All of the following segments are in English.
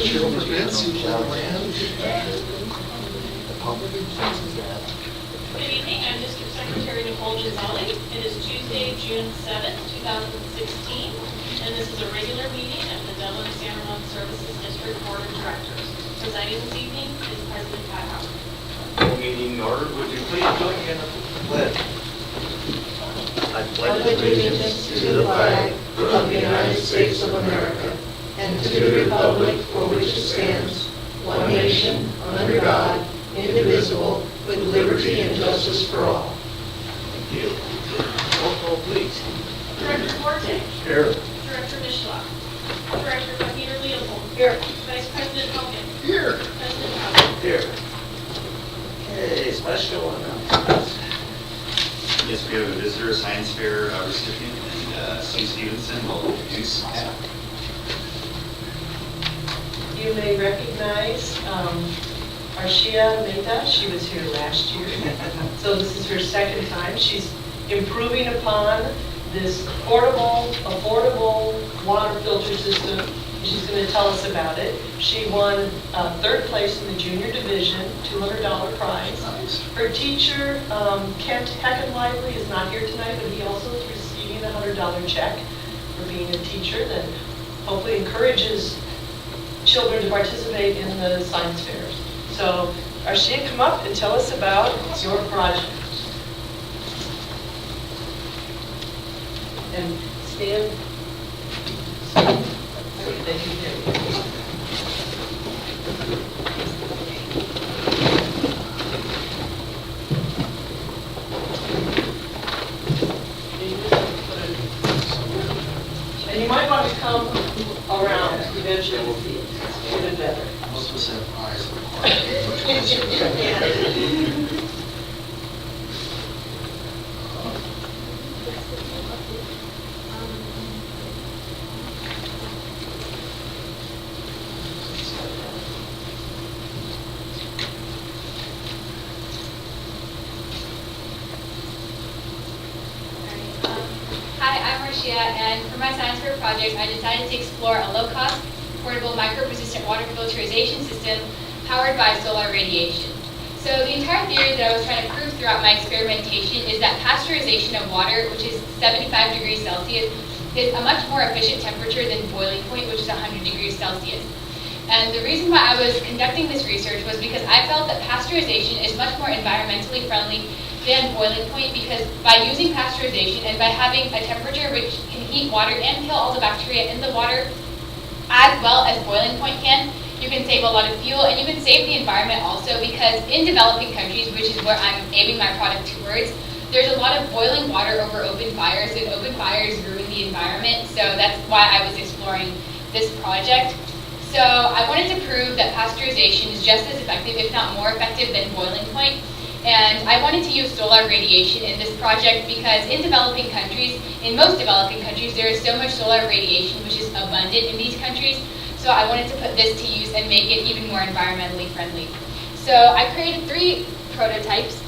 Good evening, I'm District Secretary Nicole Gisali. It is Tuesday, June 7th, 2016, and this is a regular meeting of the Dublin San Ramon Services District Board of Directors. Presiding this evening is President Pat Howard. Meeting in order, would you please join me in the pledge? I pledge allegiance to the flag of the United States of America and to the republic for which it stands, one nation, under God, indivisible, with liberty and justice for all. Thank you. Roll call, please. Director Forte. Here. Director Mishloff. Director Peter Leopold. Here. Vice President Hogan. Here. President Howard. Here. Okay, special announcements. Yes, we have a visitor science fair recipient, and Sue Stevenson will introduce that. You may recognize Arshia Mehta. She was here last year. So this is her second time. She's improving upon this affordable water filter system. She's going to tell us about it. She won third place in the junior division, $200 prize. Nice. Her teacher, Kent Heckenlively, is not here tonight, but he also is receiving a $100 check for being a teacher that hopefully encourages children to participate in the science fairs. So, Arshia, come up and tell us about your project. And stand. Thank you. And you might want to come around eventually to see it. Even better. Most of us have eyes. Hi, I'm Arshia, and for my science fair project, I decided to explore a low-cost, portable, micro-persistent water filtration system powered by solar radiation. So the entire theory that I was trying to prove throughout my experimentation is that pasteurization of water, which is 75 degrees Celsius, is a much more efficient temperature than boiling point, which is 100 degrees Celsius. And the reason why I was conducting this research was because I felt that pasteurization is much more environmentally friendly than boiling point, because by using pasteurization and by having a temperature which can heat water and kill all the bacteria in the water as well as boiling point can, you can save a lot of fuel and you can save the environment also, because in developing countries, which is where I'm aiming my product towards, there's a lot of boiling water over open fires, and open fires ruin the environment. So that's why I was exploring this project. So I wanted to prove that pasteurization is just as effective, if not more effective, than boiling point. And I wanted to use solar radiation in this project because in developing countries, in most developing countries, there is so much solar radiation which is abundant in these countries. So I wanted to put this to use and make it even more environmentally friendly. So I created 3 prototypes.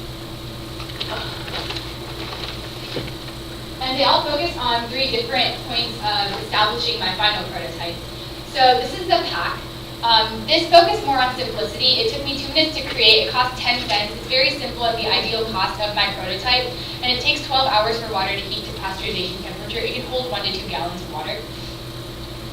And they all focus on 3 different points of establishing my final prototype. So this is the pack. This focused more on simplicity. It took me 2 minutes to create. It cost 10 cents. It's very simple at the ideal cost of my prototype. And it takes 12 hours for water to heat to pasteurization temperature. It can hold 1 to 2 gallons of water.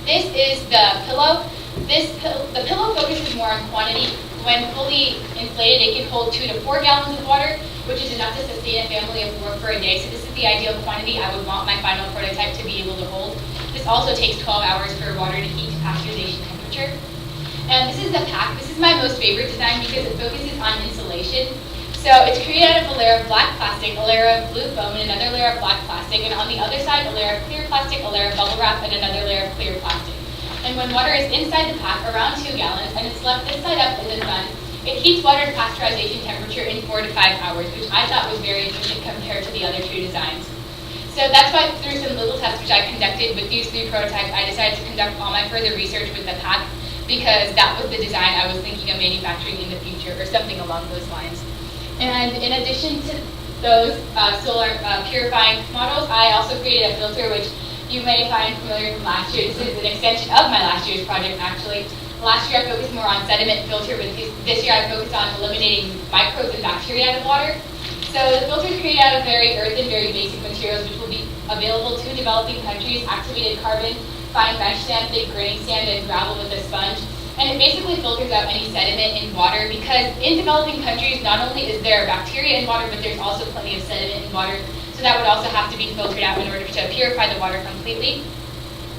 This is the pillow. The pillow focuses more on quantity. When fully inflated, it can hold 2 to 4 gallons of water, which is enough to sustain a family of 4 for a day. So this is the ideal quantity I would want my final prototype to be able to hold. This also takes 12 hours for water to heat to pasteurization temperature. And this is the pack. This is my most favorite design because it focuses on insulation. So it's created out of a layer of black plastic, a layer of blue foam, and another layer of black plastic. And on the other side, a layer of clear plastic, a layer of bubble wrap, and another layer of clear plastic. And when water is inside the pack, around 2 gallons, and it's left this side up in the sun, it heats water to pasteurization temperature in 4 to 5 hours, which I thought was very efficient compared to the other 2 designs. So that's why through some little tests which I conducted with these 3 prototypes, I decided to conduct all my further research with the pack, because that was the design I was thinking of manufacturing in the future, or something along those lines. And in addition to those solar purifying models, I also created a filter which you may find familiar from last year. This is an extension of my last year's project, actually, Last year I focused more on sediment filter, but this year I focused on eliminating microbes and bacteria out of water. So the filter is created out of very earth and very basic materials, which will be available to developing countries: activated carbon, fine mesh sand, thick grain sand, and gravel with a sponge. And it basically filters out any sediment in water, because in developing countries, not only is there bacteria in water, but there's also plenty of sediment in water. So that would also have to be filtered out in order to purify the water completely.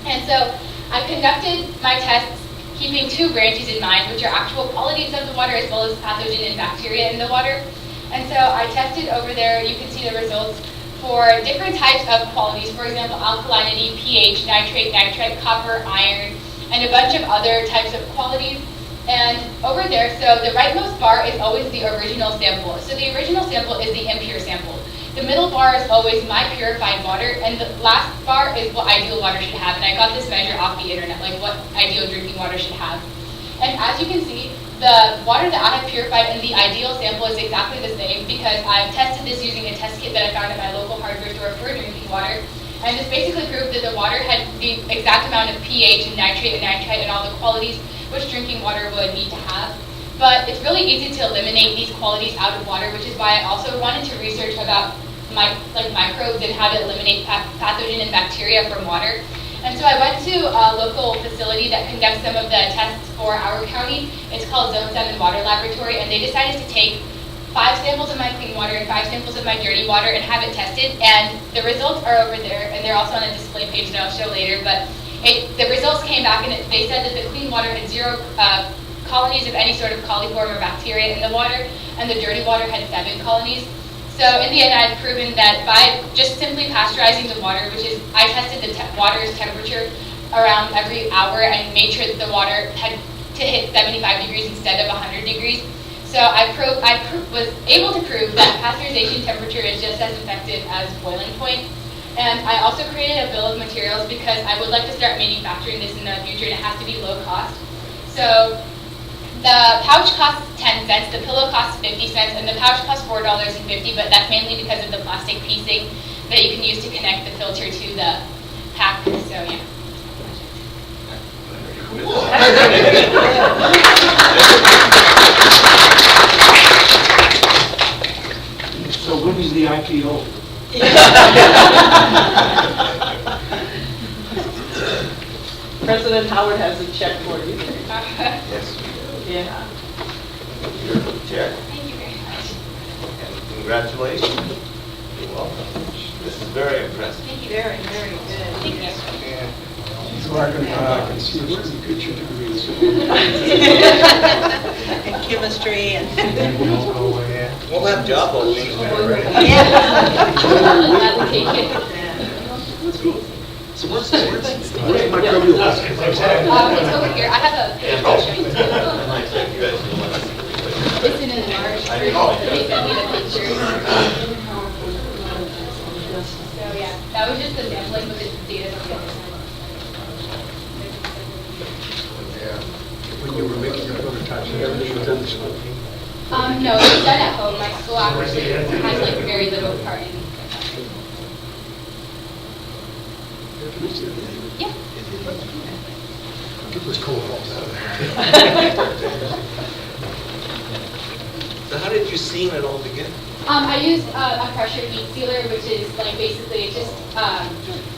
And so I conducted my tests keeping two branches in mind, which are actual qualities of the water as well as pathogen and bacteria in the water. And so I tested over there, you can see the results, for different types of qualities. For example, alkalinity, pH, nitrate, nitrite, copper, iron, and a bunch of other types of qualities. And over there, so the rightmost bar is always the original sample. So the original sample is the impure sample. The middle bar is always my purified water, and the last bar is what ideal water should have. And I got this measure off the internet, like what ideal drinking water should have. And as you can see, the water that I have purified in the ideal sample is exactly the same, because I've tested this using a test kit that I found at my local hardware store for drinking water. And this basically proved that the water had the exact amount of pH and nitrate and nitrite and all the qualities which drinking water would need to have. But it's really easy to eliminate these qualities out of water, which is why I also wanted to research about microbes and how to eliminate pathogen and bacteria from water. And so I went to a local facility that conducts some of the tests for our county. It's called Zone 7 Water Laboratory, and they decided to take 5 samples of my clean water and 5 samples of my dirty water and have it tested. And the results are over there, and they're also on a display page that I'll show later. But the results came back, and they said that the clean water had 0 colonies of any sort of coliform or bacteria in the water, and the dirty water had 7 colonies. So in the end, I've proven that by just simply pasteurizing the water, which is, I tested the water's temperature around every hour and made sure that the water had to hit 75 degrees instead of 100 degrees. So I was able to prove that pasteurization temperature is just as effective as boiling point. And I also created a bill of materials because I would like to start manufacturing this in the future, and it has to be low cost. So the pouch costs 10 cents, the pillow costs 50 cents, and the pouch costs $4.50, but that's mainly because of the plastic piecing that you can use to connect the filter to the pack. So yeah. So when is the IPO? President Howard has a check for you. Yes. Yeah. Beautiful check. Thank you very much. And congratulations. You're welcome. This is very impressive. Thank you. Very, very good. Thank you. So I can see where's the good your degrees. And chemistry and. We'll have job openings when we're ready. That's cool. So where's microbial plastic? It's over here. I have a picture I'll show you. Thank you guys so much. It's in an enlarged version. They sent me the picture. So yeah, that was just the sampling with the data from the other side. When you were making your prototypes, everything was done this way. No, it's done at home. My school actually has like very little part in it. Yeah. It was cool. So how did you seal it all together? I used a pressure heat sealer, which is like basically just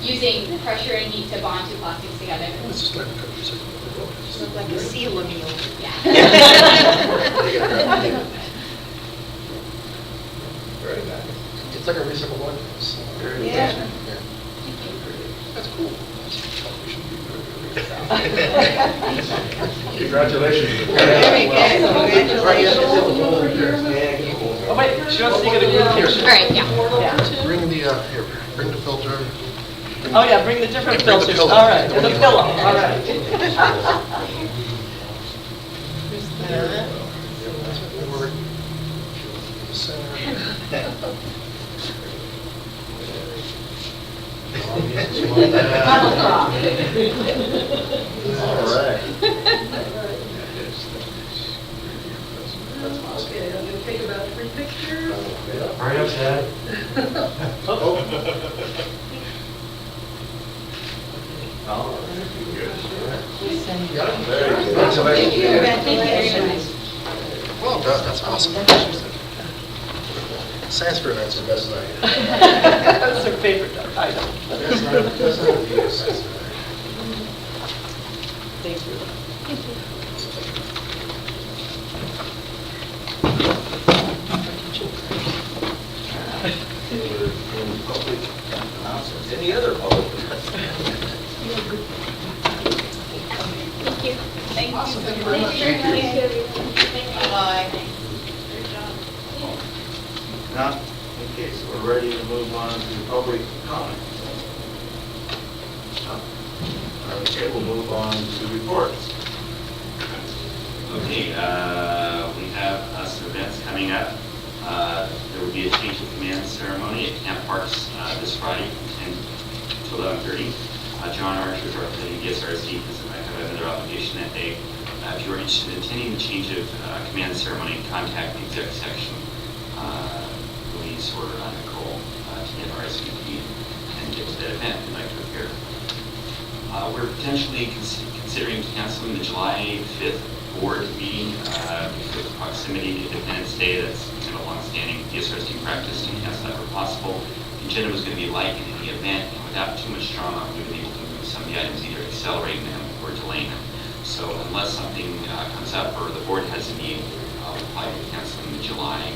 using pressure and heat to bond two plastics together. It's just like a couple of seconds. Look like a seal meal. Yeah. Very nice. It's like a reasonable one. Very Yeah. nice. That's cool. We should be very Congratulations. Very good. Congratulations. Oh, wait, she wants to get a group here. All right, yeah. Yeah. Bring bring the filter. Oh, yeah, bring the different Bring the filters. pillow. All right, and the pillow, all right. Forward. Center. All right. Okay, I'm going to take about 3 pictures. Hurry up, Dad. Oh, good. And Got it? Very good. Congratulations. Congratulations. Well done, that's awesome. Science fair nights are best night. That's her favorite item. That's not the US science fair night. Thank you. We're in public announcements. Any other public announcements? Thank you. Thank you. Awesome, thank you very much. Bye. Now, okay, so we're ready to move on to public comment. Okay, we'll move on to reports. Okay, we have some events coming up. There will be a change of command ceremony at Camp Parks this Friday from 10 to 11:30. John Archer, representing DSRSD, has another obligation that day. If you are interested in attending the change of command ceremony, contact the exec section, Louise or Nicole, to get RSVP and get to that event if you'd like to appear. We're potentially considering canceling the July 5th board meeting because of proximity to Independence Day. That's kind of long-standing DSRSD practice to cancel that where possible. The agenda was going to be light in the event, and without too much drama, we would be able to move some of the items, either accelerating them or delaying them. So unless something comes up or the board has a need, I'll apply to canceling the July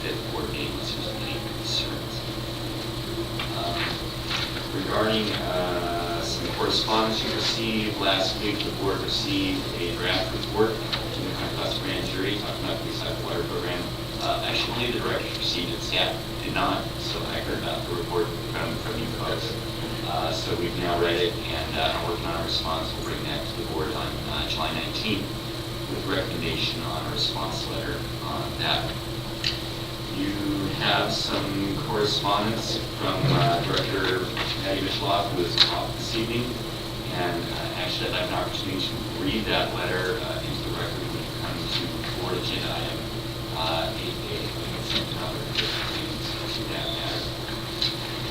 5th board meeting unless there's any concerns. Regarding some correspondence you received last week, the board received a draft report from the cost grand jury talking about the recycled water program. Actually, the directors received it, staff did not, so I heard about the report from you folks. So we've now read it and are working on a response. We'll bring that to the board on July 19th with recommendation on a response letter on that. You have some correspondence from Director Patty Michelov, who is off this evening, and actually I'd like an opportunity to read that letter into the record when it comes to board agenda item 8A, consent calendar to that matter.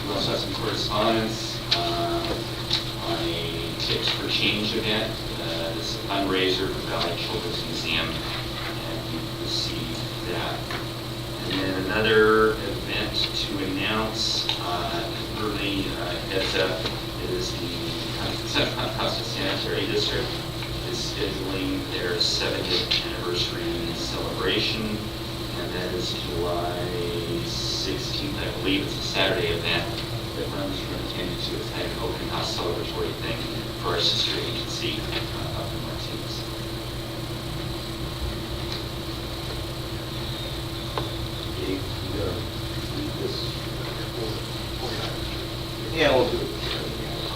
We also have some correspondence on a Tips for Change event. This is a fundraiser for Valley Children's Museum, and you received that. And then another event to announce, early heads up, is the Central Costa Sanitary District is scheduling their 70th anniversary celebration, and that is July 16th, I believe. It's a Saturday event that runs from 10 to 2. It's kind of an open house celebratory thing for our sister agency up in Martinez. You gotta read this. Yeah, we'll do it.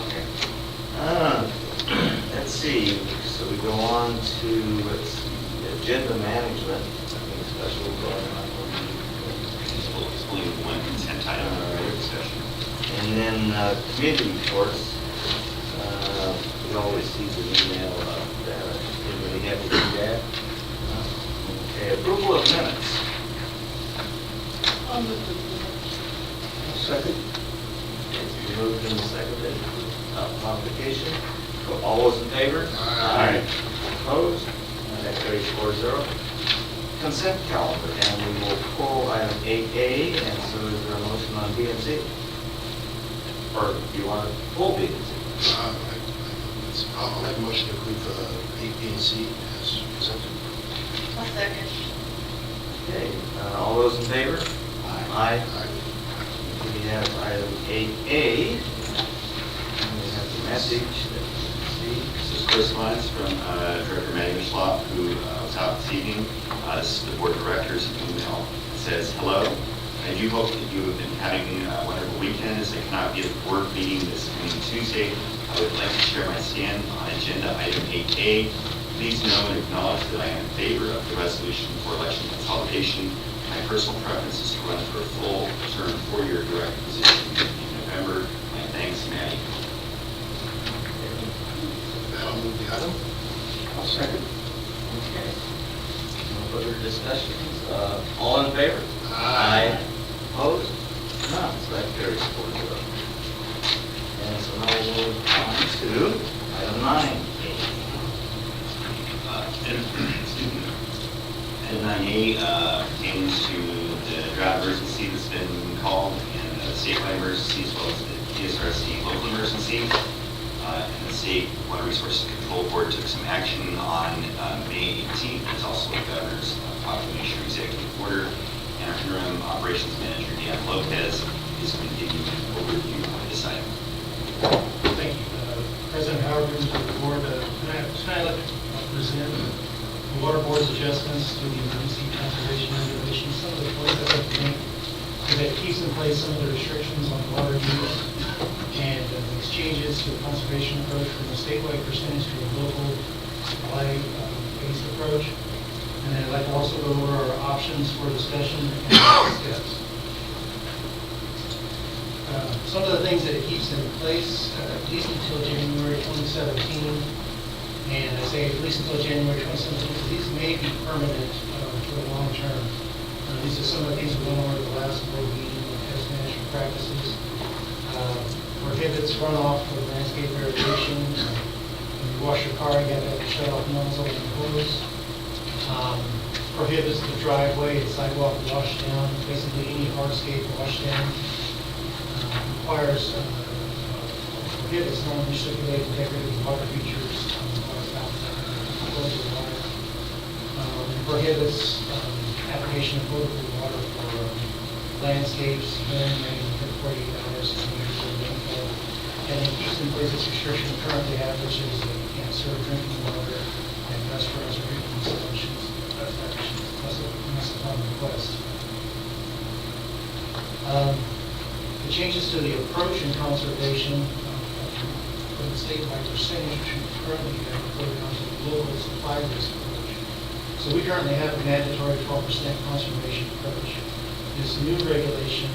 Okay. Let's see, so we go on to, let's see, agenda management. Something special going on. It's only one consent item for discussion. And then committee reports. We always see the email of that. Anybody have to do that? Okay, approval of minutes. Second. It's moved and seconded. Modification. All those in favor? Aye. Opposed? And that carries 4-0. Consent calendar, and we will pull item 8A, and so is there a motion on B and C? Or do you want to pull B and C? I'll make a motion to approve A, B, and C as presented. I'll second. Okay, all those in favor? Aye. Aye. We have item 8A. And we have the message that you see. This is correspondence from Director Matty Michelov, who was out this evening. This is the board of directors email. It says, hello. I do hope that you have been having a wonderful weekend, as I cannot be at the board meeting this coming Tuesday. I would like to share my stand on agenda item 8A. Please know and acknowledge that I am in favor of the resolution for election consolidation. My personal preference is to run for a full term 4-year director position in November. My thanks, Matty. I'll move the item. I'll second. Okay. No further discussions. All in favor? Aye. Opposed? None. So that carries 4-0. And so now we'll move on to item 9A. drought emergency that's been called, and a statewide emergency as well as the DSRSD local emergency. And the State Water Resources Control Board took some action on May 18th. There's also a governor's proclamation or executive order. And our interim operations manager, Dan Lopez, is going to give you an overview of this item. Thank you. President Howard, members of the board, tonight I'd like to present the Water Board's adjustments to the emergency conservation regulations. Some of the points I'd like to make is that it keeps in place some of the restrictions on water use and makes changes to a conservation approach from a statewide percentage to a local supply-based approach. And then I'd like to also go over our options for discussion and next steps. Some of the things that it keeps in place, at least until January 2017, and I say at least until January 2017, because these may be permanent for the long term. These are some of the things we went over the last board meeting with pest management practices. Prohibits runoff for landscape irrigation. When you wash your car, you have to have a shut-off nozzle and hose. Prohibits the driveway and sidewalk wash down, basically any hardscape wash down. Requires, prohibits non-recirculating decorative water features on the water fountain, water. Prohibits application of potable water for landscapes, then maybe 48 hours and years of rainfall. And it keeps in place this restriction we currently have, which is you can't serve drinking water and restaurants or drinking solutions, unless upon request. The changes to the approach in conservation from the statewide percentage, which we currently have reported on to the local supply-based approach. So we currently have a mandatory 12% conservation approach. This new regulation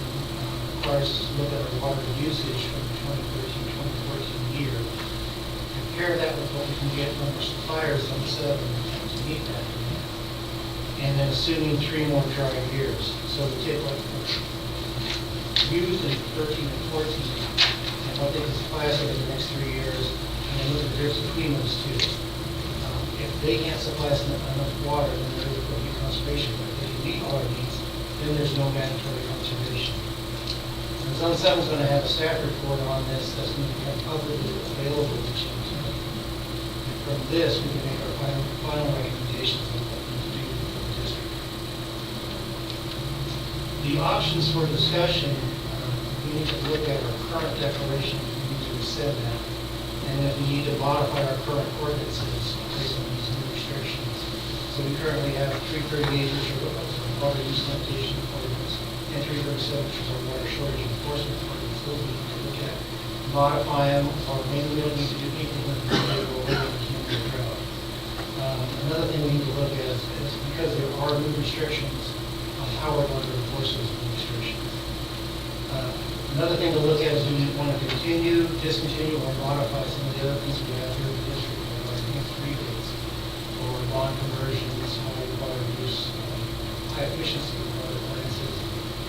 requires us to look at our water usage from the 2013-2014 year, compare that with what we can get from our suppliers on the 7 to meet that demand, and then assuming 3 more dry years. So we take what used in 13 and 14 and what they can supply us over the next 3 years, and then look at the difference between those two. If they can't supply us enough water, then there will be conservation. But if they can meet all our needs, then there's no mandatory conservation. And Zone 7 is going to have a staff report on this that's going to become publicly available to children. And from this, we can make our final recommendations on what we need to do for the district. The options for discussion, we need to look at our current declaration, we need to rescind that, and if we need to modify our current ordinances based on these new restrictions. So we currently have 338, which are water use limitation ordinance, and 337, which is our water shortage enforcement ordinance. Those we need to look at, modify them, or maybe we don't need to do anything with them, maybe we'll wait until the drought. Another thing we need to look at is because there are new restrictions on how we're going to enforce those new restrictions. Another thing to look at is we want to continue, discontinue, or modify some of the other things we have here in the district, like enhanced rebates, or bond conversions, high water use, high efficiency water appliances,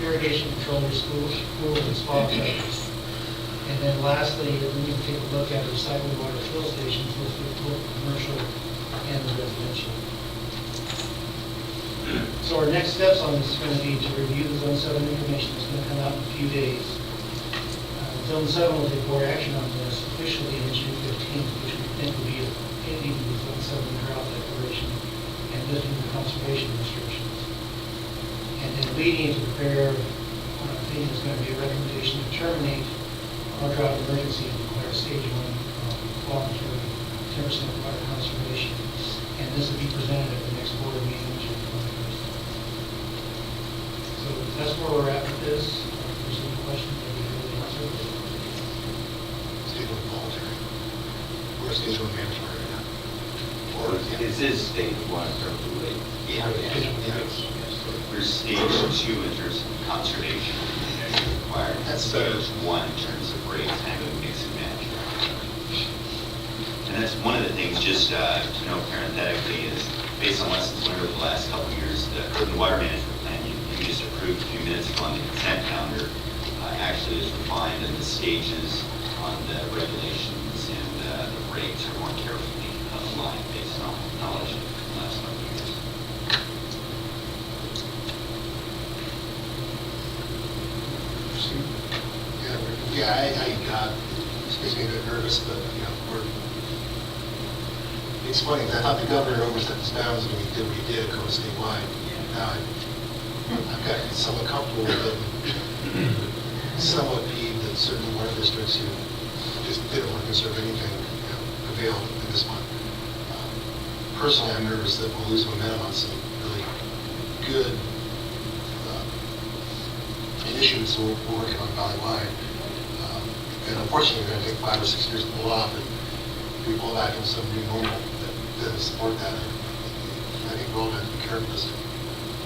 irrigation control your schools, pool and spa projects. And then lastly, we need to take a look at recycled water fill stations, both the commercial and the residential. So our next steps on this is going to be to review the Zone 7 information that's going to come out in a few days. Zone 7 will take board action on this officially in June 15th, which we think will be ending the Zone 7 drought declaration and lifting the conservation restrictions. And then leading to prepare, I think is going to be a recommendation to terminate our drought emergency and declare stage 1 voluntary 10% water conservation. And this will be presented at the next board meeting, June 21st. So that's where we're at with this. If there's any questions, I'll be able to answer. Stage 1 voluntary. We're stage 1 mandatory right now. Or, This is stage 1 in terms of the rate. Yes. We're stage 2 in terms of conservation measures required. That's better. Stage 1 in terms of rates, kind of a mix and match. And that's one of the things, just to know parenthetically, is based on lessons learned over the last couple of years, the urban water management plan you just approved a few minutes ago on the consent calendar actually is refined, and the stages on the regulations and the rates are more carefully aligned based on knowledge of the last couple of years. Yeah, this makes me a bit nervous, but, you know, it's funny, I thought the governor overstepped his bounds when he did what he did, go statewide. Now, I've gotten somewhat comfortable with it, somewhat peeved that certain water districts who just didn't want to conserve anything, you know, prevailed in this one. Personally, I'm nervous that we'll lose momentum on some really good initiatives we're working on valley-wide. And unfortunately, we're going to take 5 or 6 years to pull off, and we pull back into some new normal that doesn't support that. And I think we're all going to be careful just to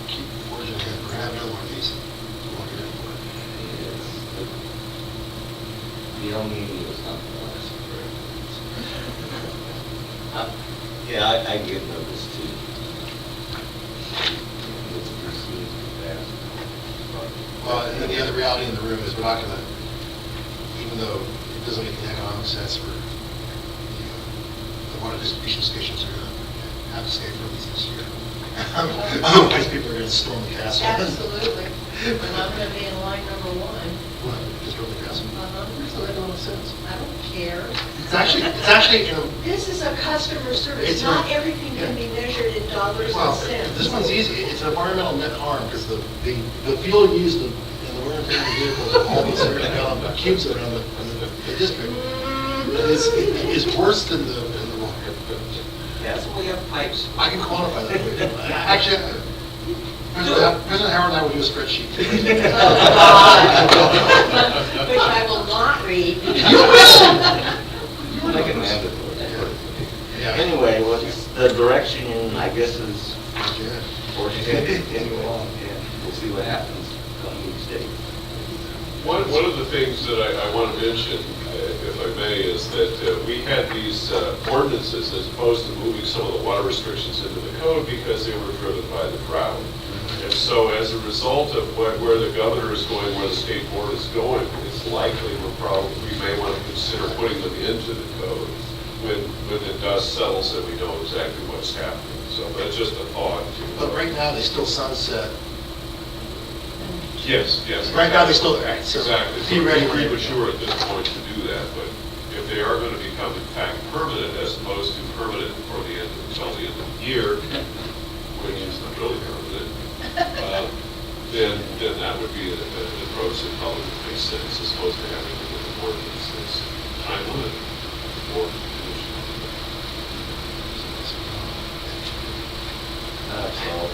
keep forging ahead. We're going to have another one of these. We won't get any more. The only was not the last. Yeah, I get nervous too. It's perceived fast. Well, and then the other reality in the room is we're not going to, even though it doesn't make any economic sense for the water distribution stations are going to have to stay for at least this year. Otherwise, people are going to storm the castle. Absolutely. And I'm going to be in line number 1. What, just storm the castle? So that don't make sense. I don't care. It's actually, you know, This is a customer service. It's Not a- everything can be measured in dollars well, and cents. this one's easy. It's an environmental net harm because the fuel used in the wear and tear of the vehicles, all these are going to cubes around the district. Is worse than the water. Yeah, so we have pipes. I can quantify that. Actually, President Howard and I will do a spreadsheet. Which I will not read. Make it mandatory. Yeah. Anyway, what's the direction, I guess, is Yeah. forcing it to continue on, and we'll see what happens come each day. One of the things that I want to mention, if I may, is that we had these ordinances as opposed to moving some of the water restrictions into the code because they were driven by the drought. And so as a result of where the governor is going, where the state board is going, it's likely we may want to consider putting them into the code when the dust settles and we know exactly what's happening. So that's just a thought. But right now, they still sunset. Yes. Right now, they still, right, so Exactly. So be ready it's for it. premature at this point to do that, but if they are going to become in fact permanent as opposed to permanent until the end of the year, which is not really permanent, then that would be an approach that probably would make sense as opposed to having it in the ordinance that's time limited for condition. That's all.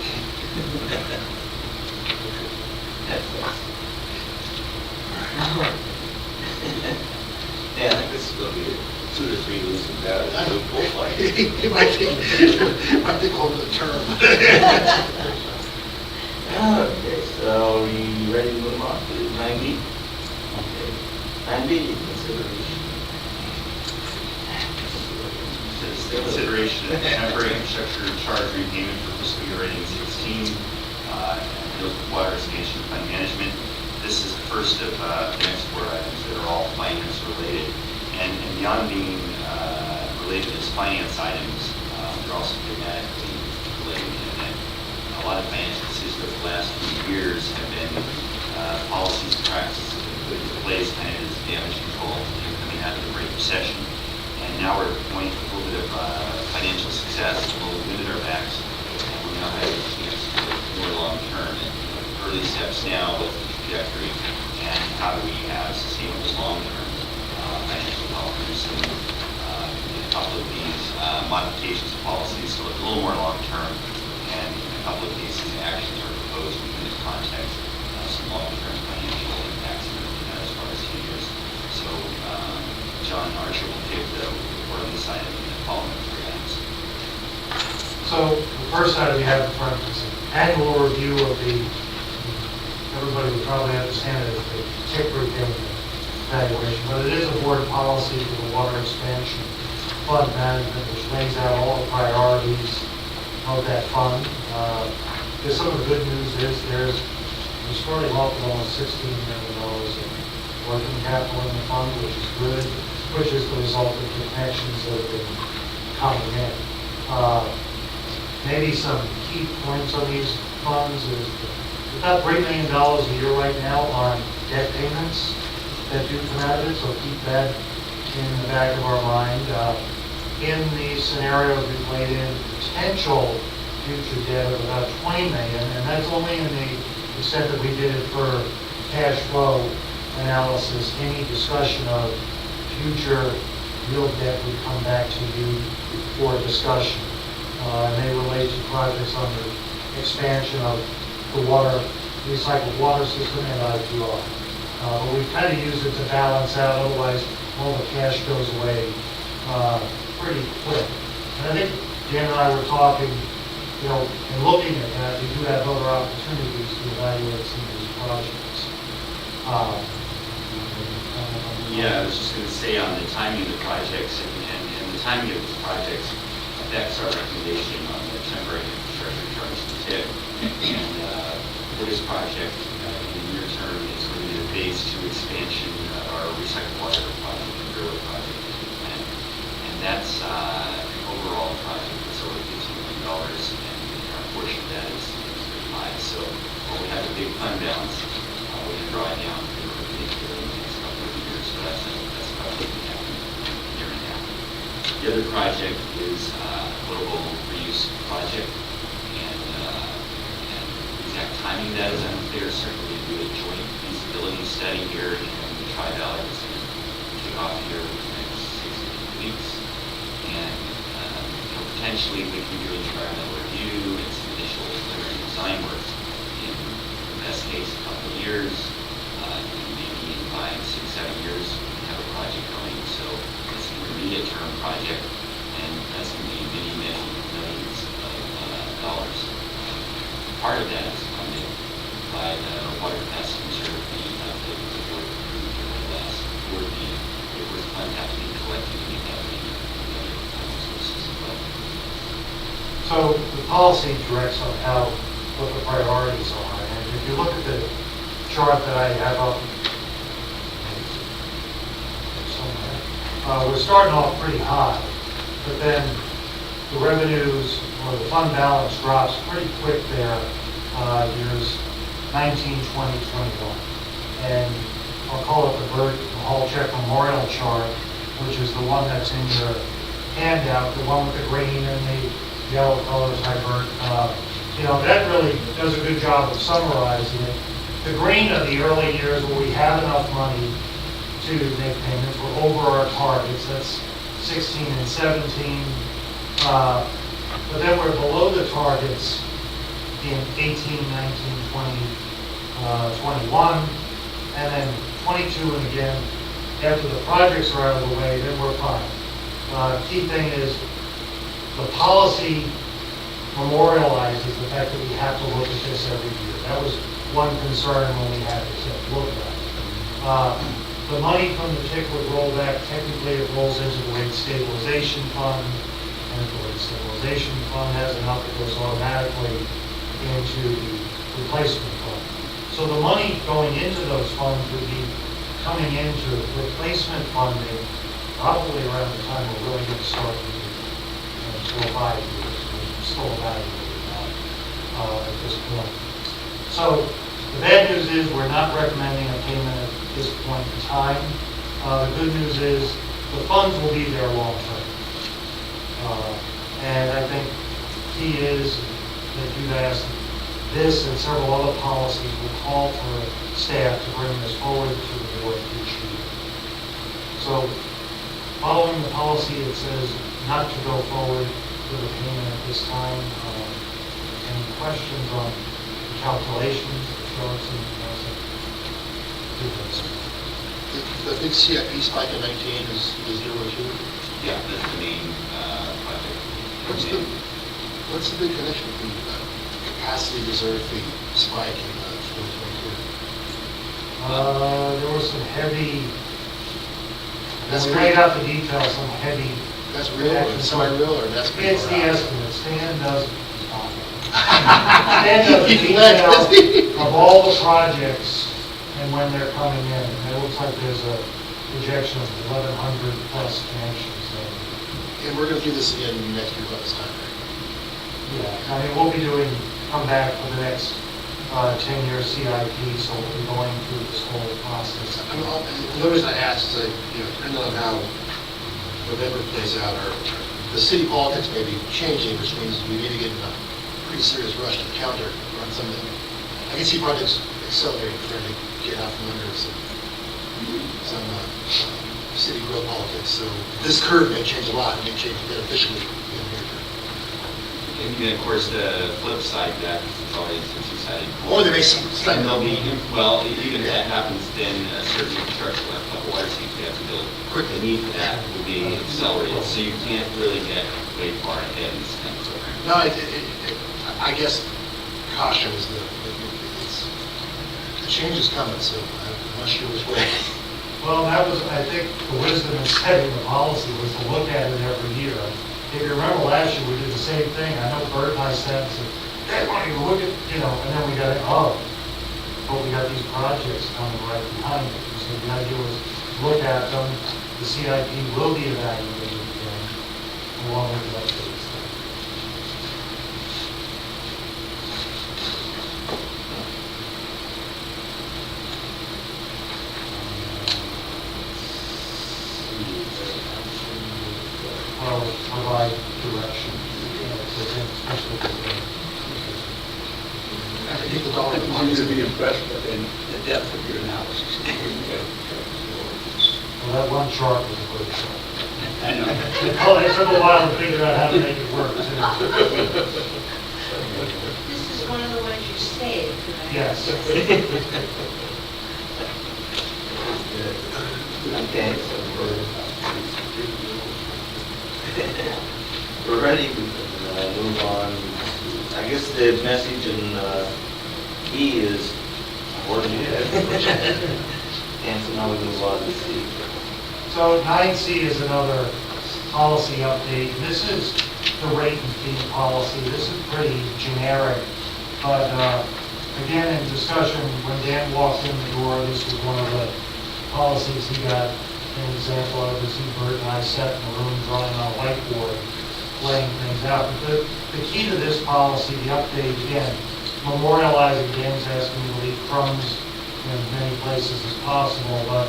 Yeah, I think this is going to be 2 to 3 losing battles. We'll bullfight. You might think over the term. Okay, so you ready to move on to 9B? Okay. 9B, consideration. Consideration of temporary infrastructure charge repayment for fiscal year ending 16, deals with water expansion fund management. This is the first of the next 4 items that are all finance related. And beyond being related as finance items, they're also thematically related in that a lot of financial decisions over the last few years have been policies and practices that have been put into place kind of as damage control coming out of the Great Recession. And now we're at the point of a little bit of financial success, a little wind at our backs, and we now have a chance to look more long-term and early steps now with the trajectory, and how do we have sustainable long-term financial policies. And a couple of these modifications of policies to look a little more long-term, and a couple of cases actions are proposed within the context of some long-term financial impacts as far as years. So John Archer will take the report on this item and the following 3 items. So the first item we have in front of us is an annual review of everybody would probably understand it as the tip repayment evaluation, but it is a board policy for the water expansion fund management, which lays out all the priorities of that fund. Because some of the good news is we're starting off with almost $16 million of working capital in the fund, which is good, which is the result of the connections that have been coming in. Maybe some key points on these funds is about $3 million a year right now on debt payments. that do come out of it, so keep that in the back of our mind. In these scenarios, we've laid in potential future debt of about 20 million, and that's only in the extent that we did it for cash flow analysis. Any discussion of future real debt would come back to you for discussion. And they relate to projects under expansion of the recycled water system and IPR. But we kind of use it to balance out, otherwise all the cash goes away pretty quick. And I think Dan and I were talking, in looking at that, we do have other opportunities to evaluate some of these projects. Yeah, I was just going to say on the timing of the projects, and the timing of these projects affects our recommendation on the temporary infrastructure charge to TIP. And for this project, in the near term, it's going to be the phase 2 expansion of our recycled water project, the River project. And that's an overall project that's over $15 million, and our portion of that is pretty high. So while we have a big fund balance, we can draw it down pretty quickly for the next couple of years. So that's a project we have in a year and a half. The other project is a global reuse project, and the exact timing of that is unclear. Certainly do a joint feasibility study here in the Tri-Valley that's going to kick off here in the next 6 weeks. And potentially we can do an environmental review and some initial preliminary design work in the best case a couple of years, maybe in 5, 6, 7 years we can have a project going. So it's an intermediate term project, and that's going to be many, many millions of dollars. Part of that is funded by the water capacity reserve fee that the board approved here last board meeting. It was funds have to be collected to make that many other funding sources as well. So the policy directs on what the priorities are. And if you look at the chart that I have up, we're starting off pretty high, but then the revenues or the fund balance drops pretty quick there, years 19, 20, 21. And I'll call it the Bert Hall-Check Memorial chart, which is the one that's in your handout, the one with the green and the yellow colors, Bert. That really does a good job of summarizing it. The green are the early years where we have enough money to make payments. We're over our targets. That's 16 and 17. But then we're below the targets in 18, 19, 20, 21, and then 22, and again, after the projects are out of the way, then we're fine. Key thing is the policy memorializes the fact that we have to look at this every year. That was one concern when we had to look at it. The money from the TIC would roll back. Technically, it rolls into the rate stabilization fund, and if the rate stabilization fund has enough, it goes automatically into the replacement fund. So the money going into those funds would be coming into replacement funding probably around the time we're really going to start the 4 or 5 years. We're still evaluating that at this point. So the bad news is we're not recommending a payment at this point in time. The good news is the funds will be there long term. And I think key is that you've asked this and several other policies will call for staff to bring this forward to the board each year. So following the policy, it says not to go forward with a payment at this time. Any questions on the calculations, the charts, and The big CIP spike in 19 is 0 2? Yeah, that's the main project. What's the big connection between the capacity reserve fee spike in 2022? There was some heavy, That's we great. laid out the details, some heavy. That's real or semi-real or that's? It's the estimate. Stan does the detail of all the projects and when they're coming in. And it looks like there's a projection of 1,100 plus connections there. And we're going to do this again next year about this time, right? Yeah, I mean, we'll be come back for the next 10-year CIP, so we'll be going through this whole process. The reason I asked is, depending on how November plays out, the city politics may be changing, which means we need to get in a pretty serious rush to counter on some of them. I can see projects accelerating, trying to get out from under some city growth politics. So this curve may change a lot, it may change beneficially in the near term. And then, of course, the flip side of that, it's always a two-sided coin. Or they may slightly. And there'll be, well, even if that happens, then a certain infrastructure, like a couple water seats you have to build. Quickly. The need for that will be accelerated, so you can't really get way far ahead in this kind of program. No, I guess caution is the change is coming, so I'm not sure which way. Well, that was, I think, the wisdom in setting the policy was to look at it every year. If you remember last year, we did the same thing. I know Bert and I said, hey, why don't you look at, and then we got it, but we got these projects coming right behind it. So the idea was look at them, the CIP will be evaluated again, along with the updates. Well, provide direction, especially I think the dollar. I'm going to be impressed with the depth of your analysis. Well, that one chart was a good chart. I know. It took a while to figure out how to make it work, too. This is one of the ones you saved, right? Yes. Okay, so we're ready to move on. I guess the message in E is more than and so now we move on to C. So 9C is another policy update. This is the rate and fee policy. This is pretty generic, but again, in discussion, when Dan walked in the door, this was one of the policies he got an example of, as he, Bert, and I sat in the room drawing on a whiteboard, laying things out. But the key to this policy, the update, again, memorializing Dan's asking me to leave crumbs in as many places as possible, but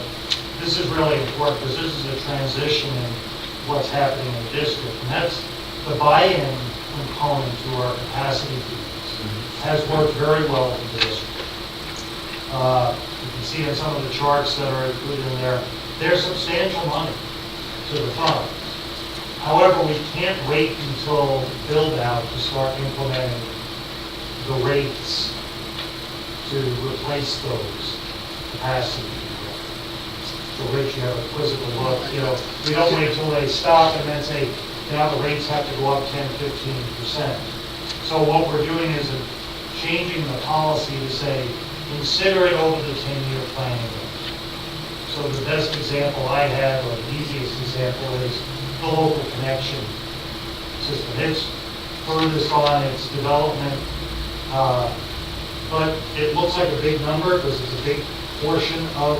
this is really important because this is a transition in what's happening in the district. And that's the buy-in component to our capacity fees. Has worked very well in the district. You can see in some of the charts that are included in there, there's substantial money to the fund. However, we can't wait until build-out to start implementing the rates to replace those capacity fees. The rates you have a quizzical look, we don't wait until they stop and then say, now the rates have to go up 10, 15%. So what we're doing is changing the policy to say, consider it over the 10-year planning window. So the best example I have, or the easiest example, is the local connection system. It's furthest on its development, but it looks like a big number because it's a big portion of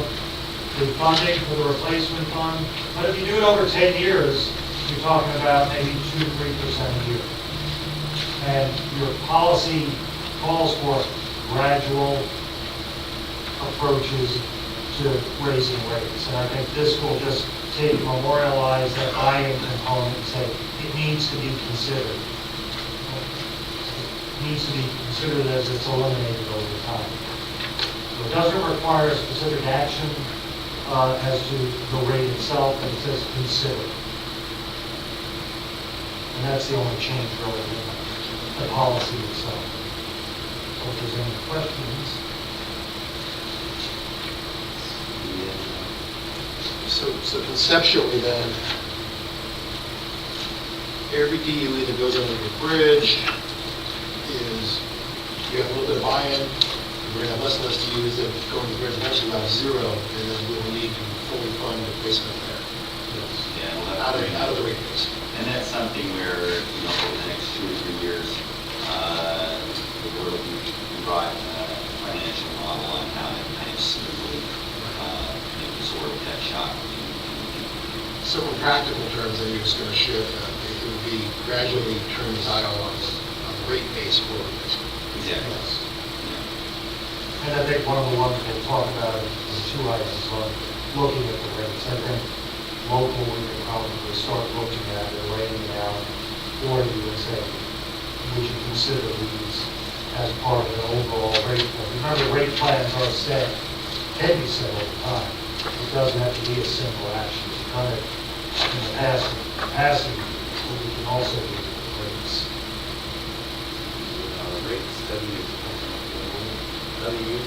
the funding for the replacement fund. But if you do it over 10 years, you're talking about maybe 2 to 3% a year. And your policy calls for gradual approaches to raising rates. And I think this will just memorialize that buy-in component and say it needs to be considered. It needs to be considered as it's eliminated over time. So it doesn't require specific action as to the rate itself, but it says consider. And that's the only change really in the policy itself. So if there's any questions. So conceptually then, every DUE that goes under the bridge is, you have a little bit of buy-in, we're going to have less and less DUEs that go under the bridge, eventually we'll have zero, and then we'll need to fully fund the placement there. Yeah, we'll have Out of the rate base. And that's something where, over the next 2 or 3 years, the board will provide a financial model on how to kind of smoothly absorb that shock. So in practical terms, then you're just going to shift, it would be gradually turn the dial on the rate base for replacement. Exactly. And I think one of the ones we'll talk about is two items on looking at the rates. I think local, we could probably start looking at it, laying it out, or you would say, would you consider these as part of an overall rate plan? Remember, rate plans are set, can be set over time. It doesn't have to be a single action. It's kind of, in the past, capacity, but we can also do rates. Rate study is another year.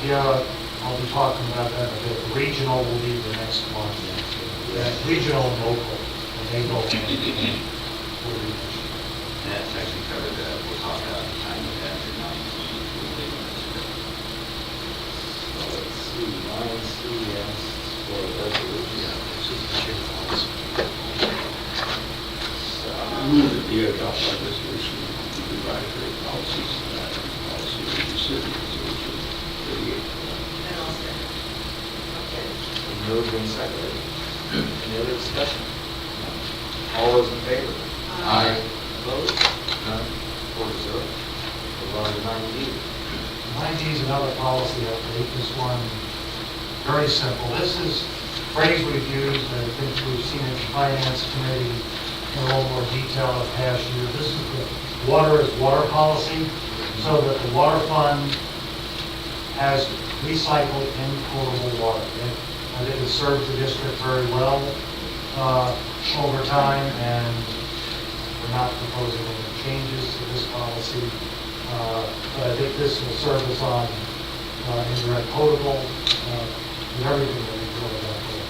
Yeah, I'll be talking about that in a bit. The regional will be the next one. Yeah, regional and local, and they go hand in hand for the region. That's actually covered, we'll talk about the time of that in 19. So let's see, 9C asks for a resolution. Yeah, it's just the shared policy. Move that the adopt by resolution, the advisory policies, policy reconsider resolution 38. And I'll second. Moved and seconded. Any other discussion? All those in favor? Aye. Opposed? None. 4-0. Move on to 9D. 9D is another policy update. This one, very simple. This is phrase we've used, and I think we've seen it in the Finance Committee in a little more detail in the past year. This is the water is water policy, so that the water fund has recycled and potable water. And I think it served the district very well over time, and we're not proposing any changes to this policy. But I think this will serve us on indirect potable, and everything that we do about potable.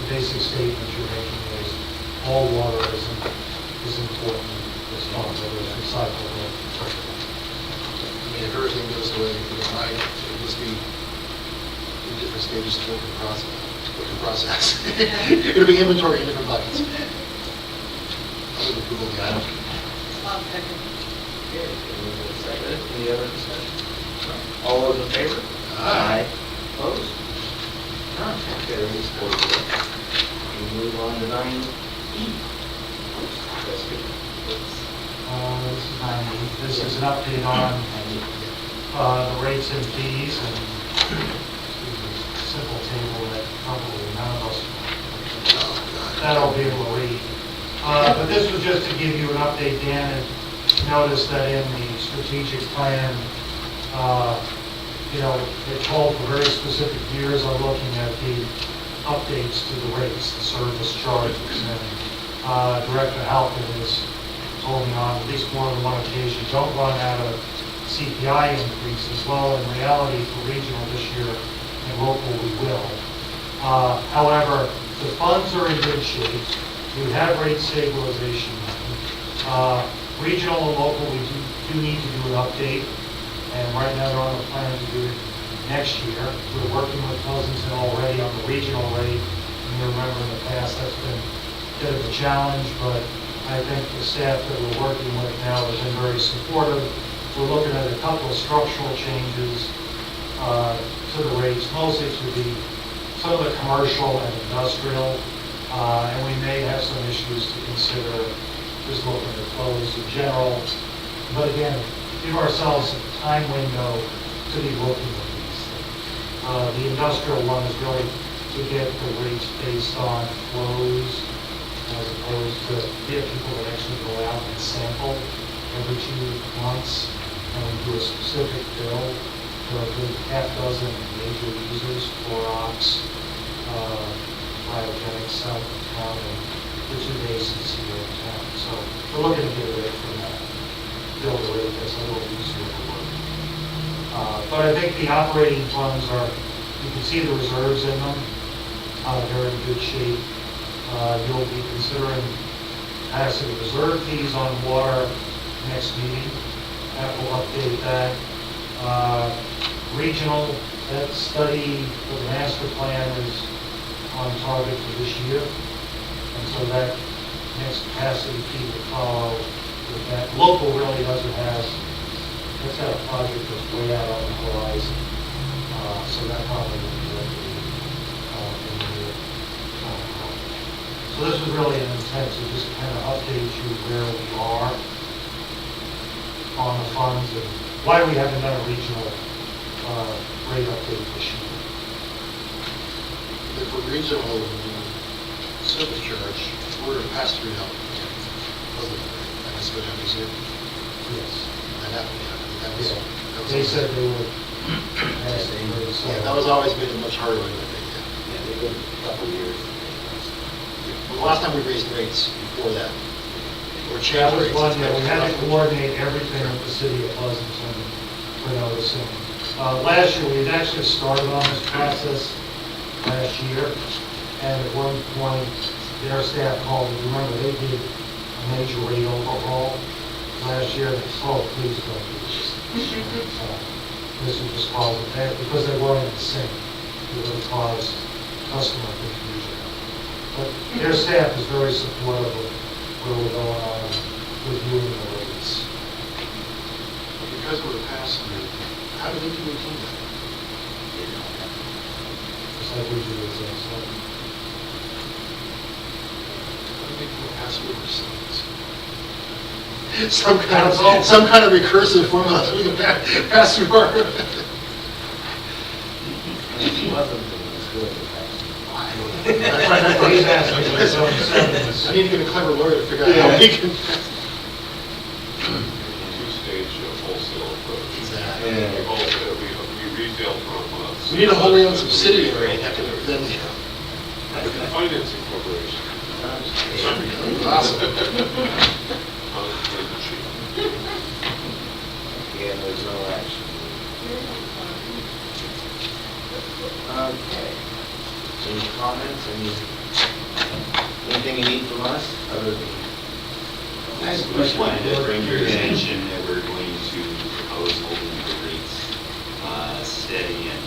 The basic statement you're making is all water is important in this fund, whether it's recycled or potable. I mean, if everything goes away overnight, it'll just be in different stages of working process. It'll be inventory in different buckets. I would approve of the item. I'll second. Okay, moved and seconded. Any other discussion? All those in favor? Aye. Opposed? None. Carries 4-0. We move on to 9E. That's good. This is 9E. This is an update on the rates and fees, and simple table that probably none of us that'll be able to read. But this was just to give you an update, Dan, and notice that in the strategic plan, it called for very specific years on looking at the updates to the rates, the service charges, and Director Halpin has told me on at least more than one occasion, don't run out of CPI increases. Well, in reality, for regional this year and local, we will. However, the funds are in good shape. We have rate stabilization money. Regional and local, we do need to do an update, and right now they're on the plan to do it next year. We're working with Pleasanton already on the regional rate, and you remember in the past that's been a bit of a challenge, but I think the staff that we're working with now has been very supportive. We're looking at a couple of structural changes to the rates, mostly to some of the commercial and industrial, and we may have some issues to consider just looking at flows in general. But again, give ourselves a time window to be looking at these things. The industrial one is really to get the rates based on flows as opposed to get people that actually go out and sample every 2 months, and we do a specific bill for a good half dozen major users, Clorox, Biogenics south of town, and the 2 bases here in town. So we're looking to get away from that, build a rate that's a little easier to work. But I think the operating funds you can see the reserves in them. They're in good shape. You'll be considering passing reserve fees on water next meeting. That will update that. Regional, that study for the master plan is on target for this year. And so that next capacity fee will follow with that. Local really doesn't have, that's got a project that's way out on the horizon. So that probably will be ready in the year. So this was really an intent to just kind of update you where we are on the funds and why we haven't done a regional rate update this year. If a regional service charge, we're a pass-through now. And that's what happens here. Yes. That happened, yeah. That was, Yeah. that was They always- said they would pass the rate, so. Yeah, that was always made it much harder, I think, yeah. Yeah, they've been a couple of years. Well, the last time we raised rates before that, or That changed was rates. one, yeah, we had to coordinate everything with the city of Pleasanton for noticing. Last year, we had actually started on this process last year, and at one point, their staff called, remember, they did a major rate overhaul last year, and they oh, please don't do this. So, this would just cause it, because they weren't in sync, it would cause customer confusion. But their staff is very supportive of where we're going on reviewing the rates. Because we're a pass-through, how do we do routine that? Just like we do with things. How do we do a pass-through or some kind of recursive formula that we can pass through our... He's asking for his own sentence. I need to get a clever lawyer to figure out how we can... Two-stage wholesale approach. Exactly. We retail from... We need a wholly owned subsidiary that can then... Financing corporation. Awesome. Yeah, there's no action. Okay. Any comments, anything you need from us, other than? I just wanted to bring your attention that we're going to propose holding the rates steady, and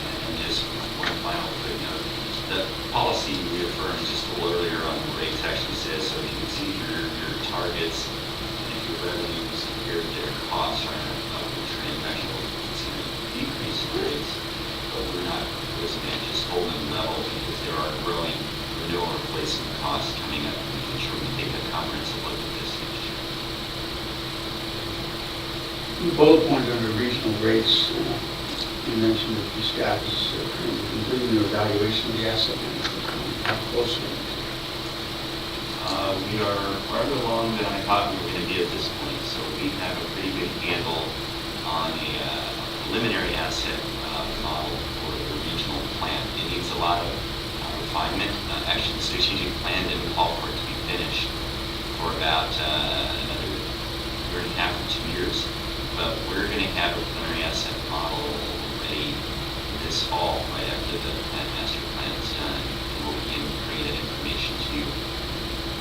just one final footnote. The policy we affirmed just a little earlier on the rates actually says, so if you can see your targets, and if your revenues compared to their costs are in an upward trend, actually we'll see a decrease in rates, but we're not proposing that, just hold them level, because there are growing renewal replacement costs coming up, and making sure we take a comprehensive look at this next year. The bullet point under regional rates, you mentioned that the staff is currently completing their evaluation of the asset management. How close are you? We are farther along than I thought we were going to be at this point, so we have a pretty good handle on a preliminary asset model for the regional plan. It needs a lot of refinement. Actually, the strategic plan didn't call for it to be finished for about another year and a half or 2 years, but we're going to have a preliminary asset model ready this fall, right after the plant master plan is done, and we'll begin to bring that information to you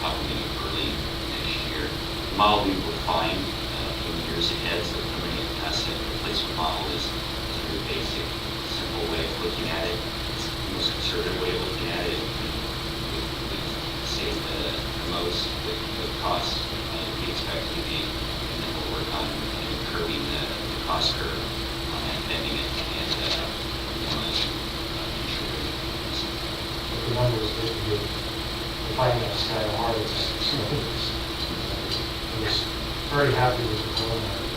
probably early next year. The model we refined in years ahead, so the preliminary asset replacement model is a very basic, simple way of looking at it. It's the most conservative way of looking at it. We save the most with the cost we expect to be, and then we'll work on curbing the cost curve on that, bending it, and contributing. The numbers that you finance kind of hard. I was very happy with the preliminary.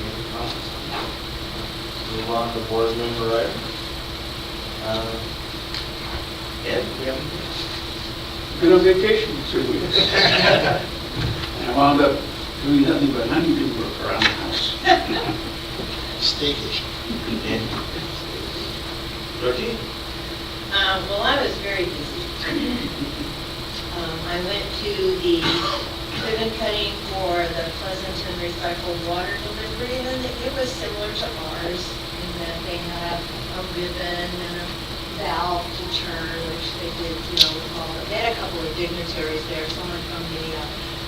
Any comments? Move on to board member items. Ed, do you have anything? Been on vacation for 2 weeks. And I wound up doing nothing but honeydew work around the house. Staycation. Georgie? Well, I was very busy. I went to the ribbon cutting for the Pleasanton recycled water delivery, and it was similar to ours in that they have a ribbon and a valve to turn, which they did, with all of, they had a couple of dignitaries there, someone from the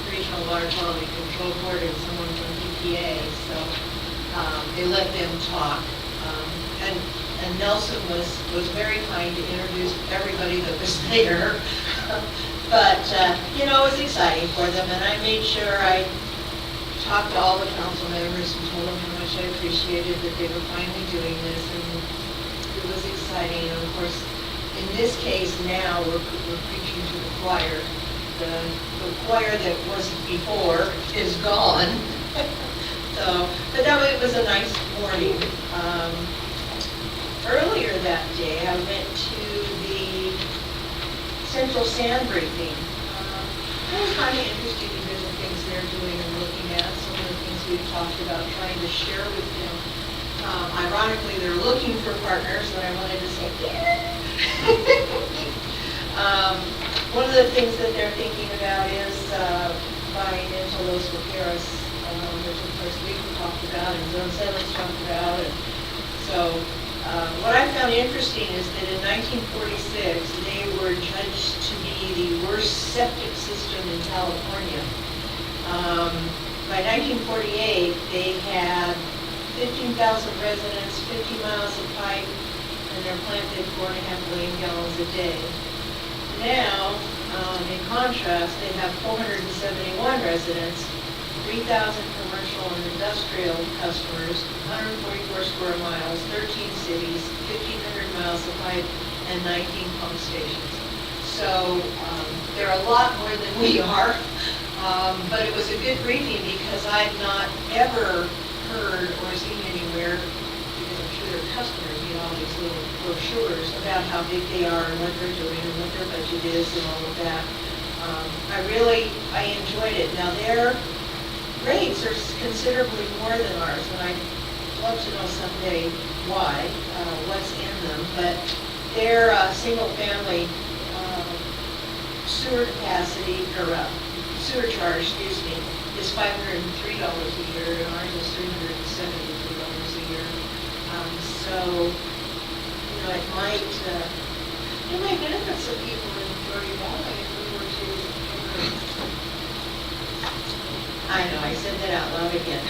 Regional Water Quality Control Board and someone from EPA, so they let them talk. And Nelson was very kind to introduce everybody that was there. But, it was exciting for them, and I made sure I talked to all the council members and told them how much I appreciated that they were finally doing this, and it was exciting. And of course, in this case now, we're preaching to the choir, the choir that was before is gone. So, but that way it was a nice morning. Earlier that day, I went to the Central Sand briefing. It was kind of interesting to hear the things they're doing and looking at, some of the things we've talked about, trying to share with them. Ironically, they're looking for partners, and I wanted to say, yeah. One of the things that they're thinking about is buying into Los Vaqueros, which of course we talked about and Zone 7's talked about. And so what I found interesting is that in 1946, they were judged to be the worst septic system in California. By 1948, they had 15,000 residents, 50 miles of pipe, and their plant did 4.5 million gallons a day. Now, in contrast, they have 471 residents, 3,000 commercial and industrial customers, 144 square miles, 13 cities, 1,500 miles of pipe, and 19 pump stations. So they're a lot more than we are, but it was a good briefing because I've not ever heard or seen anywhere, because I'm sure their customers get all these little brochures about how big they are and what they're doing and what their budget is and all of that. I enjoyed it. Now their rates are considerably more than ours, and I'd love to know someday why, what's in them, but their single-family sewer capacity, or sewer charge, is $503 a year, and ours is $373 a year. So, it might benefit some people in Georgia Valley if we were to. I know, I said that out loud again.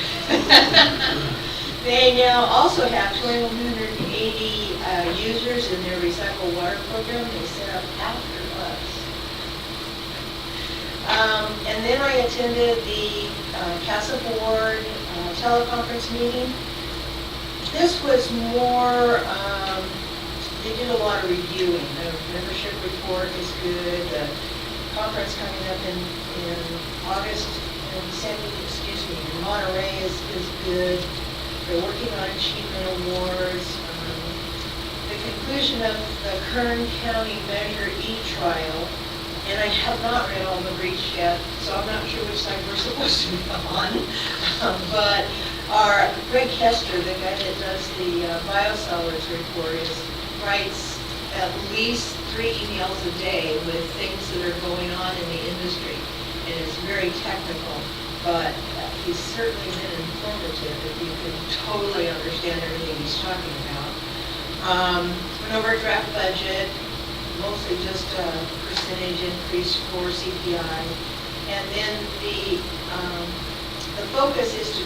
They now also have 280 users in their recycled water program they set up after us. And then I attended the CASA board teleconference meeting. This was more, they did a lot of reviewing. The membership report is good. The conference coming up in August in Monterey is good. They're working on achievement awards. The conclusion of the Kern County Measure E trial, and I have not read all the briefs yet, so I'm not sure which side we're supposed to be on. But our Greg Kester, the guy that does the biosolids report, writes at least 3 emails a day with things that are going on in the industry. And it's very technical, but he's certainly been informative if you can totally understand everything he's talking about. Went over a draft budget, mostly just a percentage increase for CPI. And then the focus is to,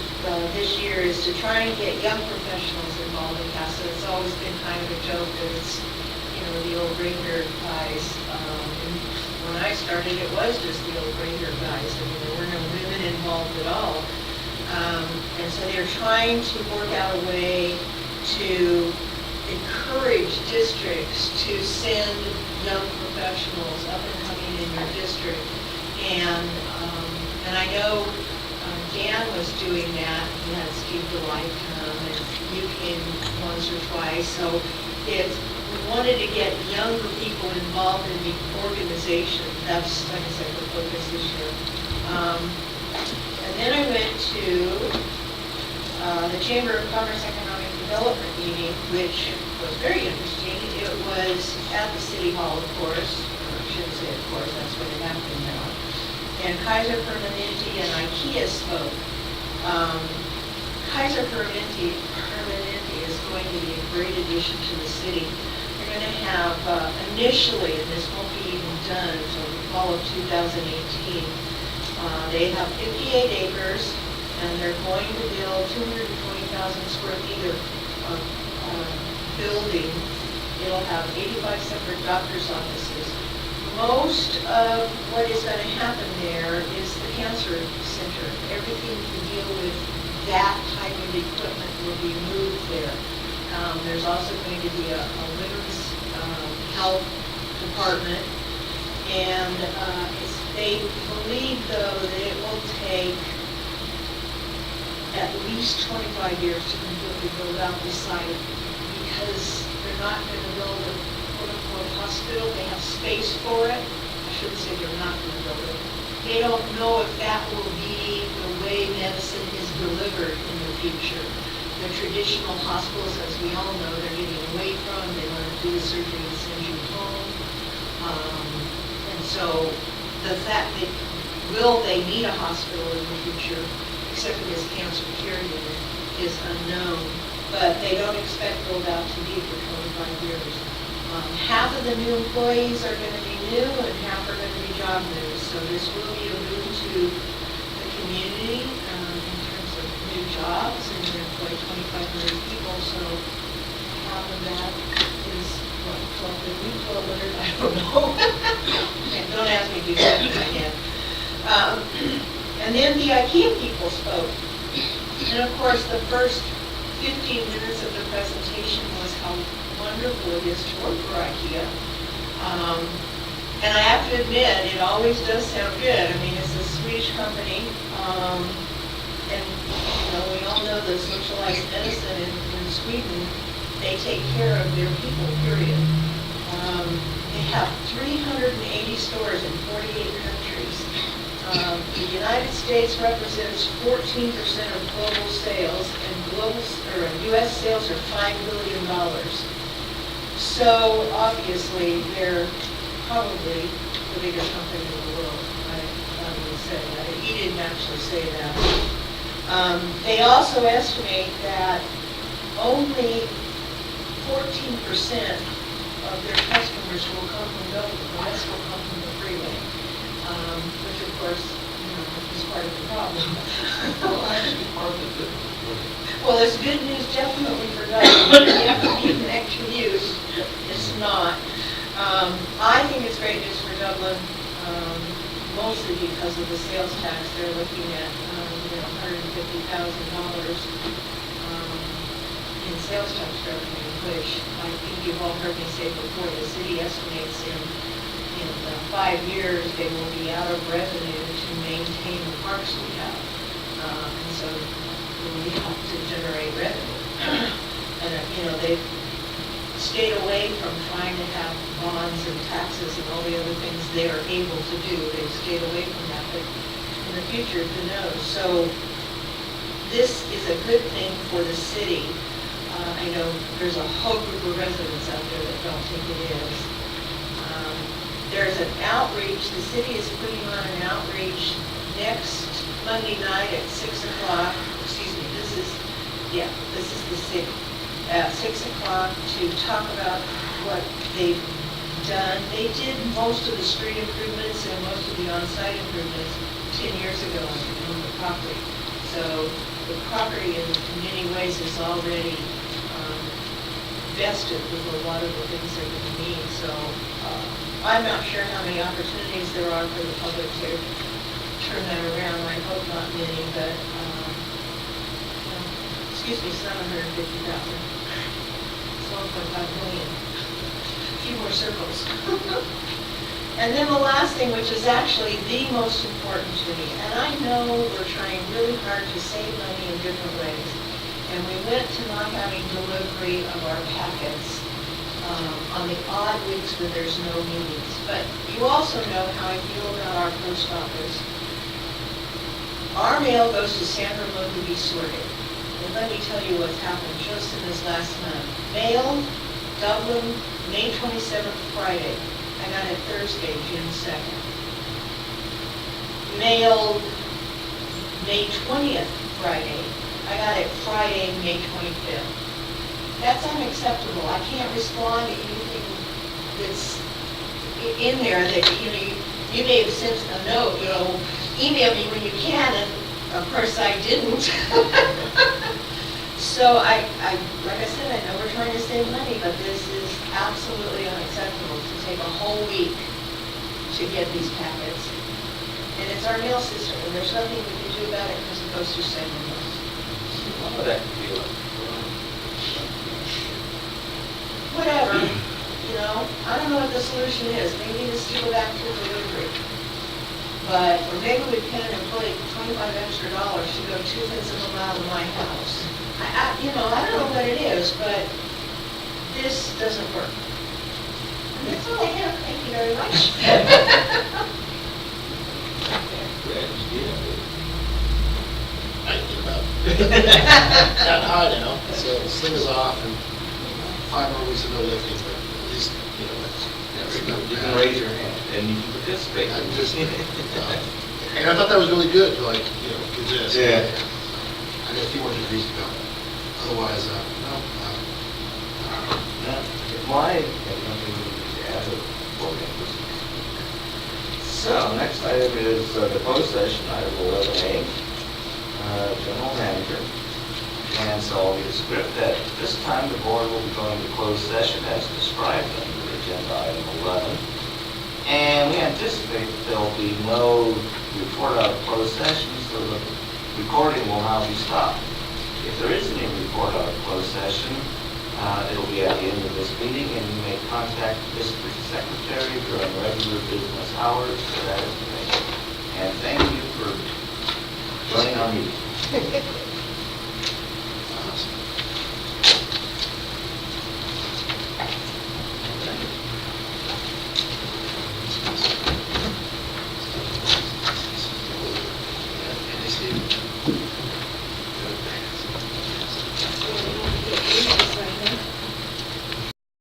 this year is to try and get young professionals involved in CASA. It's always been kind of a joke that it's, the old gray-haired guys. When I started, it was just the old gray-haired guys. There were no women involved at all. And so they're trying to work out a way to encourage districts to send young professionals up and coming in your district. And I know Dan was doing that. He had Steve DeLite come, and you came once or twice. So we wanted to get younger people involved in the organization. That's, like I said, the focus this year. And then I went to the Chamber of Commerce Economic Development meeting, which was very interesting. It was at the City Hall, of course. I shouldn't say of course, that's what it happened now. And Kaiser Permanente and IKEA spoke. Kaiser Permanente is going to be a great addition to the city. They're going to have, initially, and this won't be even done until the fall of 2018, they have 58 acres, and they're going to build 220,000 square feet of building. It'll have 85 separate doctor's offices. Most of what is going to happen there is the cancer center. Everything to deal with that type of equipment will be moved there. There's also going to be a women's health department, and it's They believe, though, that it will take at least 25 years to completely build out the site because they're not going to build a quote-unquote hospital. They have space for it. I shouldn't say they're not going to build it. They don't know if that will be the way medicine is delivered in the future. The traditional hospitals, as we all know, they're getting away from. They want to do the surgery and send you home. And so the fact that will they need a hospital in the future, except for this cancer care unit, is unknown. But they don't expect build out to be for 25 years. Half of the new employees are going to be new and half are going to be job new. So this will be a boon to the community in terms of new jobs, and they employ 2,500 people. So half of that is, what, 1,200, 1,200? I don't know. And don't ask me to do that in my head. And then the IKEA people spoke. And of course, the first 15 minutes of the presentation was how wonderful it is to work for IKEA. And I have to admit, it always does sound good. I mean, it's a Swedish company, and we all know that socialized medicine in Sweden, they take care of their people, period. They have 380 stores in 48 countries. The United States represents 14% of global sales, and U.S. sales are $5 billion. So obviously, they're probably the bigger company in the world. I would say that. He didn't actually say that. They also estimate that only 14% of their customers will come from Dublin. The rest will come from the freeway, which of course, is part of the problem. Well, actually, part of the Well, there's good news definitely for Dublin. You have to be connection use. It's not. I think it's great news for Dublin, mostly because of the sales tax. They're looking at $150,000 in sales tax revenue, which I think you've all heard me say before. The city estimates in 5 years they will be out of revenue to maintain the parks we have. And so we have to generate revenue. And, they've stayed away from trying to have bonds and taxes and all the other things they are able to do. They've stayed away from that, but in the future, who knows? So this is a good thing for the city. I know there's a whole group of residents out there that don't think it is. There's an outreach. The city is putting on an outreach next Monday night at 6 o'clock. Excuse me, this is the city. At 6 o'clock to talk about what they've done. They did most of the street improvements and most of the on-site improvements 10 years ago on the property. So the property in many ways is already vested with a lot of the things they're going to need. So I'm not sure how many opportunities there are for the public to turn that around. I hope not many, but excuse me, it's not 150,000. It's 1.5 million. A few more circles. And then the last thing, which is actually the most important to me, and I know we're trying really hard to save money in different ways, and we went to not having delivery of our packets on the odd weeks when there's no meetings. But you also know how I feel about our post office. Our mail goes to San Ramon to be sorted. And let me tell you what's happened just in this last month. Mail, Dublin, May 27th, Friday. I got it Thursday, June 2nd. Mail, May 20th, Friday. I got it Friday, May 25th. That's unacceptable. I can't respond to anything that's in there that, you may have sent a note, email me when you can, and of course I didn't. So like I said, I know we're trying to save money, but this is absolutely unacceptable to take a whole week to get these packets. And it's our mail system, and there's nothing we can do about it because it goes through San Ramon. Some of that could be like, Whatever, I don't know what the solution is. Maybe just to go back to delivery. but, or maybe we pay an employee $25 extra to go 2/5 of a mile to my house. I don't know what it is, but this doesn't work. And that's all I have, thank you very much. Not hard now, so the sling is off and 5 more weeks of no lifting, but at least, that's not You can bad. raise your hand and you can participate. I'm just, and I thought that was really good, like, do this. Yeah. I got a few more degrees to go. Otherwise, no. Why? To add to board members. So, next item is the closed session, item 11A, general manager. And so I'll read a script that this time the board will be going to closed session as described under agenda item 11. And we anticipate that there will be no report out of closed session, so the recording will now be stopped. If there is any report out of closed session, it'll be at the end of this meeting, and you may contact the district secretary during regular business hours for that information. And thank you for joining our meeting.